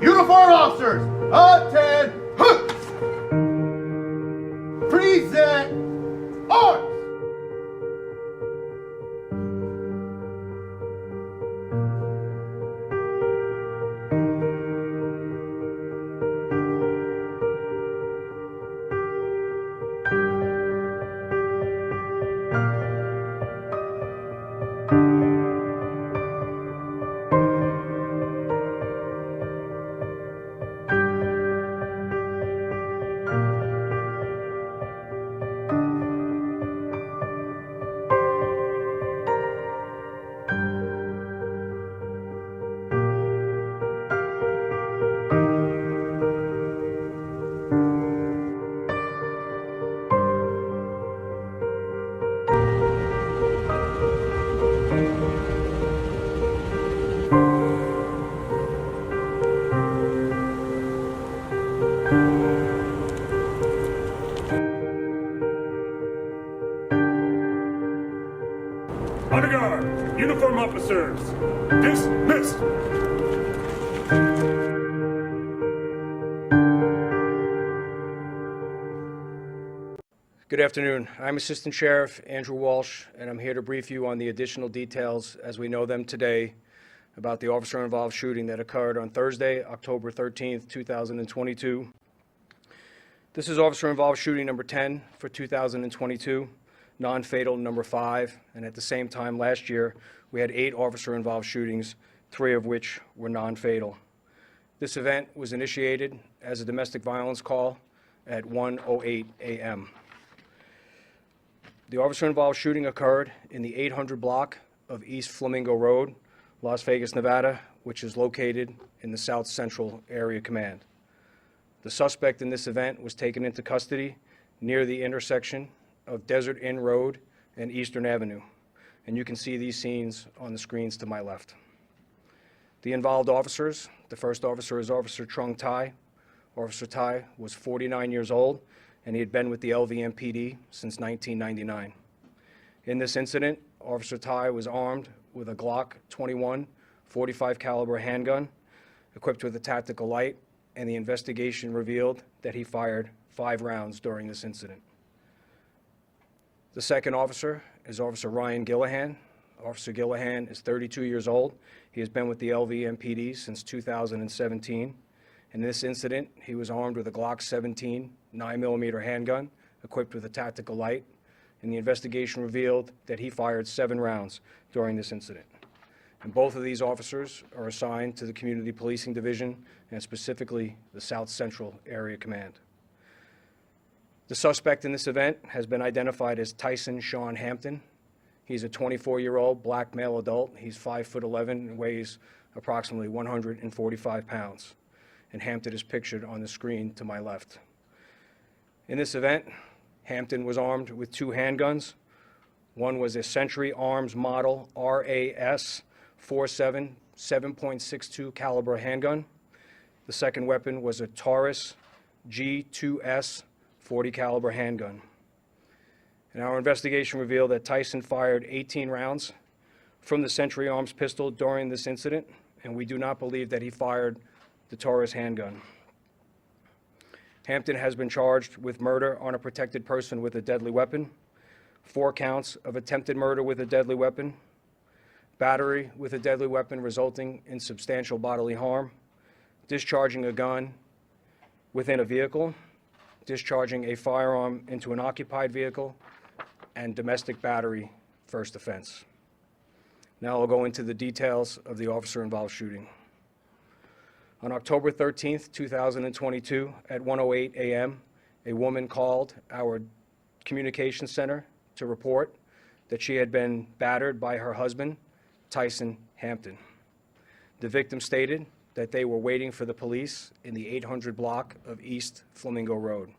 Uniformed officers, attend. Present arms. Honor guard, uniform officers, dismissed. Good afternoon. I'm Assistant Sheriff Andrew Walsh, and I'm here to brief you on the additional details as we know them today about the officer-involved shooting that occurred on Thursday, October 13th, 2022. This is officer-involved shooting number 10 for 2022, non-fatal number 5, and at the same time last year, we had 8 officer-involved shootings, 3 of which were non-fatal. This event was initiated as a domestic violence call at 1:08 a.m. The officer-involved shooting occurred in the 800 block of East Flamingo Road, Las Vegas, Nevada, which is located in the South Central Area Command. The suspect in this event was taken into custody near the intersection of Desert Inn Road and Eastern Avenue, and you can see these scenes on the screens to my left. The involved officers, the first officer is Officer Truong Thai. Officer Thai was 49 years old, and he had been with the LVMPD since 1999. In this incident, Officer Thai was armed with a Glock 21 .45 caliber handgun, equipped with a tactical light, and the investigation revealed that he fired 5 rounds during this incident. The second officer is Officer Ryan Gillihan. Officer Gillihan is 32 years old. He has been with the LVMPD since 2017. In this incident, he was armed with a Glock 17 9mm handgun, equipped with a tactical light, and the investigation revealed that he fired 7 rounds during this incident. And both of these officers are assigned to the Community Policing Division, and specifically the South Central Area Command. The suspect in this event has been identified as Tyson Sean Hampton. He's a 24-year-old black male adult. He's 5'11" and weighs approximately 145 pounds. And Hampton is pictured on the screen to my left. In this event, Hampton was armed with 2 handguns. One was a Century Arms Model RAS 47 7.62 caliber handgun. The second weapon was a Taurus G2S 40 caliber handgun. And our investigation revealed that Tyson fired 18 rounds from the Century Arms pistol during this incident, and we do not believe that he fired the Taurus handgun. Hampton has been charged with murder on a protected person with a deadly weapon, 4 counts of attempted murder with a deadly weapon, battery with a deadly weapon resulting in substantial bodily harm, discharging a gun within a vehicle, discharging a firearm into an occupied vehicle, and domestic battery first offense. Now I'll go into the details of the officer-involved shooting. On October 13th, 2022, at 1:08 a.m., a woman called our communications center to report that she had been battered by her husband, Tyson Hampton. The victim stated that they were waiting for the police in the 800 block of East Flamingo Road.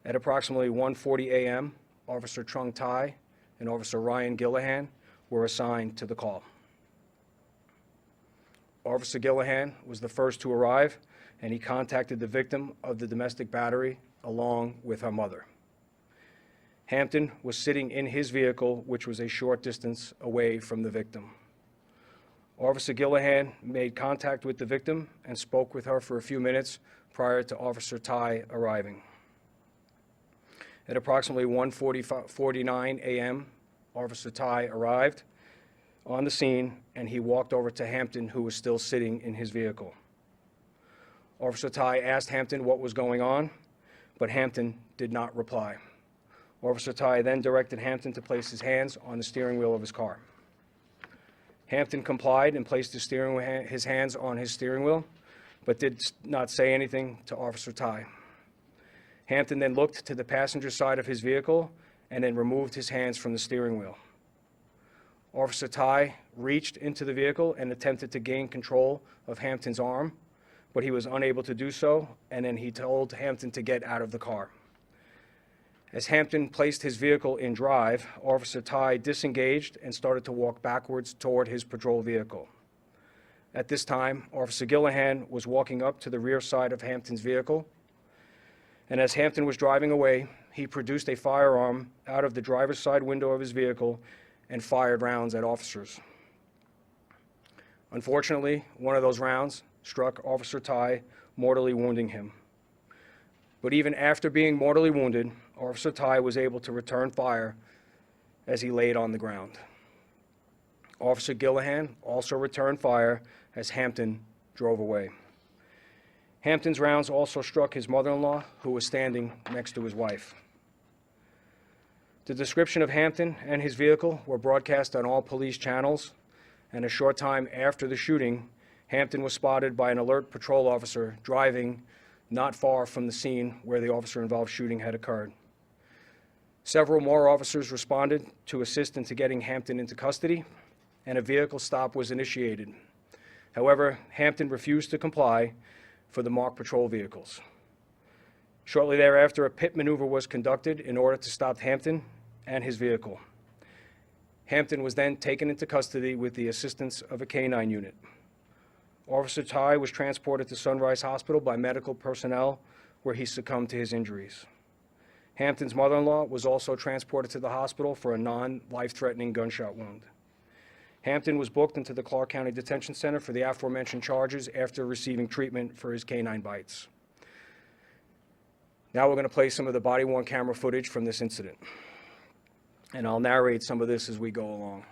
At approximately 1:40 a.m., Officer Truong Thai and Officer Ryan Gillihan were assigned to the call. Officer Gillihan was the first to arrive, and he contacted the victim of the domestic battery along with her mother. Hampton was sitting in his vehicle, which was a short distance away from the victim. Officer Gillihan made contact with the victim and spoke with her for a few minutes prior to Officer Thai arriving. At approximately 1:49 a.m., Officer Thai arrived on the scene, and he walked over to Hampton, who was still sitting in his vehicle. Officer Thai asked Hampton what was going on, but Hampton did not reply. Officer Thai then directed Hampton to place his hands on the steering wheel of his car. Hampton complied and placed his hands on his steering wheel, but did not say anything to Officer Thai. Hampton then looked to the passenger side of his vehicle and then removed his hands from the steering wheel. Officer Thai reached into the vehicle and attempted to gain control of Hampton's arm, but he was unable to do so, and then he told Hampton to get out of the car. As Hampton placed his vehicle in drive, Officer Thai disengaged and started to walk backwards toward his patrol vehicle. At this time, Officer Gillihan was walking up to the rear side of Hampton's vehicle, and as Hampton was driving away, he produced a firearm out of the driver's side window of his vehicle and fired rounds at officers. Unfortunately, one of those rounds struck Officer Thai, mortally wounding him. But even after being mortally wounded, Officer Thai was able to return fire as he laid on the ground. Officer Gillihan also returned fire as Hampton drove away. Hampton's rounds also struck his mother-in-law, who was standing next to his wife. The description of Hampton and his vehicle were broadcast on all police channels, and a short time after the shooting, Hampton was spotted by an alert patrol officer driving not far from the scene where the officer-involved shooting had occurred. Several more officers responded to assist into getting Hampton into custody, and a vehicle stop was initiated. However, Hampton refused to comply for the marked patrol vehicles. Shortly thereafter, a pit maneuver was conducted in order to stop Hampton and his vehicle. Hampton was then taken into custody with the assistance of a canine unit. Officer Thai was transported to Sunrise Hospital by medical personnel, where he succumbed to his injuries. Hampton's mother-in-law was also transported to the hospital for a non-life-threatening gunshot wound. Hampton was booked into the Clark County Detention Center for the aforementioned charges after receiving treatment for his canine bites. Now we're going to play some of the body-worn camera footage from this incident, and I'll narrate some of this as we go along.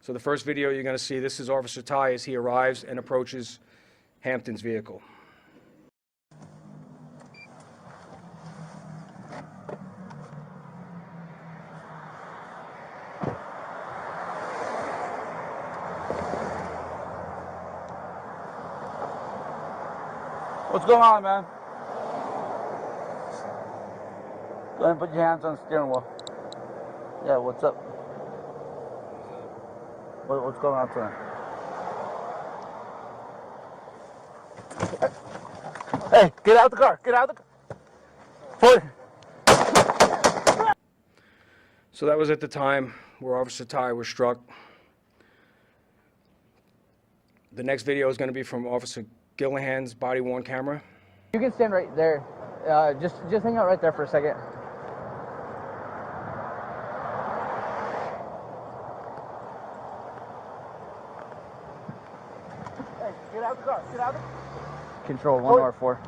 So the first video you're going to see, this is Officer Thai as he arrives and approaches Hampton's vehicle. What's going on, man? Go ahead and put your hands on the steering wheel. Yeah, what's up? What's going on tonight? Hey, get out of the car! Get out of the car! So that was at the time where Officer Thai was struck. The next video is going to be from Officer Gillihan's body-worn camera. You can stand right there. Just hang out right there for a second. Hey, get out of the car! Get out of the car! Control 1R4.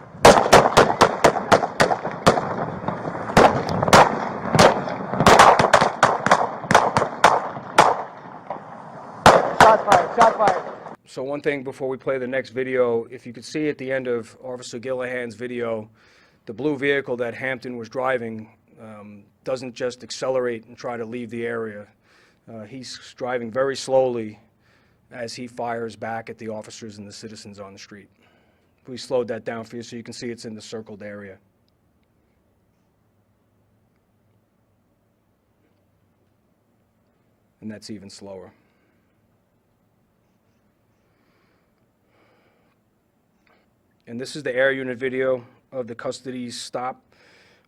Shots fired, shots fired. So one thing before we play the next video, if you could see at the end of Officer Gillihan's video, the blue vehicle that Hampton was driving doesn't just accelerate and try to leave the area. He's driving very slowly as he fires back at the officers and the citizens on the street. We slowed that down for you so you can see it's in the circled area. And that's even slower. And this is the air unit video of the custody stop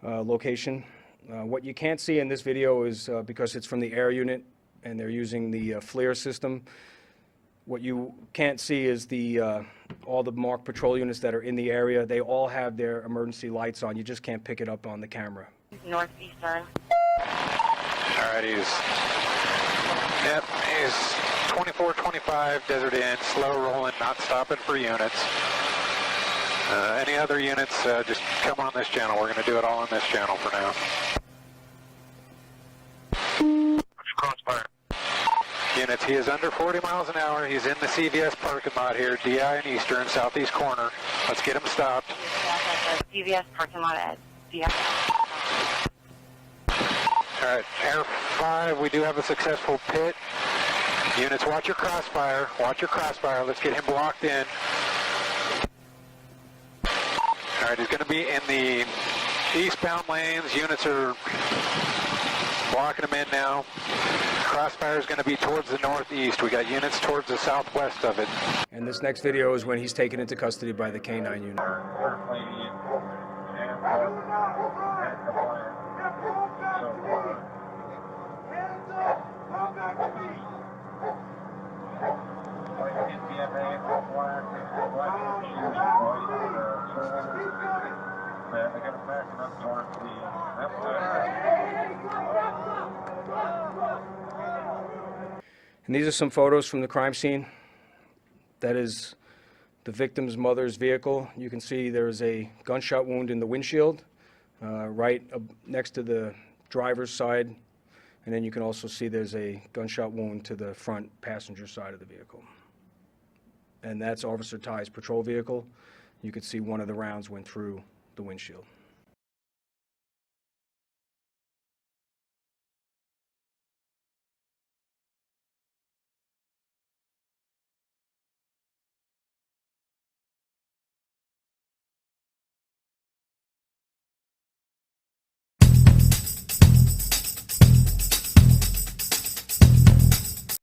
location. What you can't see in this video is because it's from the air unit and they're using the FLIR system. What you can't see is all the marked patrol units that are in the area. They all have their emergency lights on. You just can't pick it up on the camera. Northeastern. All right, he's 2425 Desert Inn, slow rolling, not stopping for units. Any other units, just come on this channel. We're going to do it all on this channel for now. Crossfire. Units, he is under 40 miles an hour. He's in the CVS parking lot here, DI and Eastern, southeast corner. Let's get him stopped. CVS parking lot at DI. All right, Air 5, we do have a successful pit. Units, watch your crossfire. Watch your crossfire. Let's get him blocked in. All right, he's going to be in the eastbound lanes. Units are blocking him in now. Crossfire is going to be towards the northeast. We got units towards the southwest of it. And this next video is when he's taken into custody by the K9 unit. And these are some photos from the crime scene. That is the victim's mother's vehicle. You can see there's a gunshot wound in the windshield, right next to the driver's side. And then you can also see there's a gunshot wound to the front passenger side of the vehicle. And that's Officer Thai's patrol vehicle. You can see one of the rounds went through the windshield.